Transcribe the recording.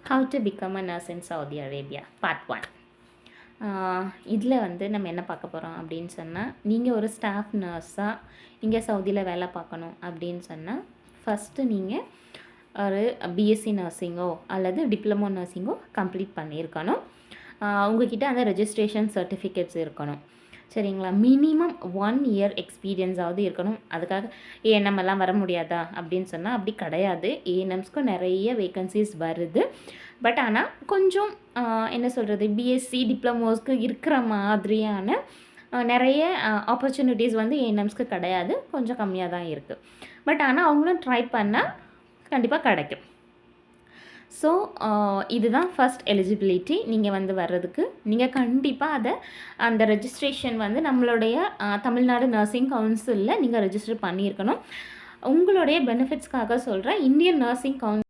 How to become a nurse in Saudi Arabia part 1. இதில் வந்து நம்ம என்ன பார்க்க போகிறோம் அப்படின்னு சொன்னால், நீங்கள் ஒரு ஸ்டாஃப் நர்ஸாக இங்கே சவுதியில் வேலை பார்க்கணும் அப்படின்னு சொன்னால், ஃபஸ்ட்டு நீங்கள் ஒரு பிஎஸ்சி நர்சிங்கோ அல்லது டிப்ளமோ நர்சிங்கோ கம்ப்ளீட் பண்ணியிருக்கணும். உங்கள்கிட்ட அந்த ரெஜிஸ்ட்ரேஷன் சர்டிஃபிகேட்ஸ் இருக்கணும். சரிங்களா? மினிமம் 1 இயர் எக்ஸ்பீரியன்ஸாவது இருக்கணும். அதுக்காக ஏஎன்எம் எல்லாம் வர முடியாதா அப்படின்னு சொன்னால் அப்படி கிடையாது. ஏஎன்எம்ஸ்க்கும் நிறைய வேக்கன்சிஸ் வருது. பட் ஆனால் கொஞ்சம் என்ன சொல்கிறது, பிஎஸ்சி டிப்ளமோஸ்க்கு இருக்கிற மாதிரியான நிறைய ஆப்பர்ச்சுனிட்டிஸ் வந்து ஏஎன்எம்ஸ்க்கு கிடையாது. கொஞ்சம் கம்மியாக தான் இருக்குது. பட் ஆனால் அவங்களும் ட்ரை பண்ணால் கண்டிப்பாக கிடைக்கும். ஸோ இதுதான் ஃபஸ்ட் எலிஜிபிலிட்டி. நீங்கள் வந்து வர்றதுக்கு நீங்கள் கண்டிப்பாக அந்த ரெஜிஸ்ட்ரேஷன் வந்து நம்மளுடைய தமிழ்நாடு நர்சிங் கவுன்சிலில் நீங்கள் ரெஜிஸ்டர் பண்ணியிருக்கணும். உங்களுடைய பெனிஃபிட்ஸ்க்காக சொல்கிறேன், இந்தியன் நர்சிங் கவுன்சில்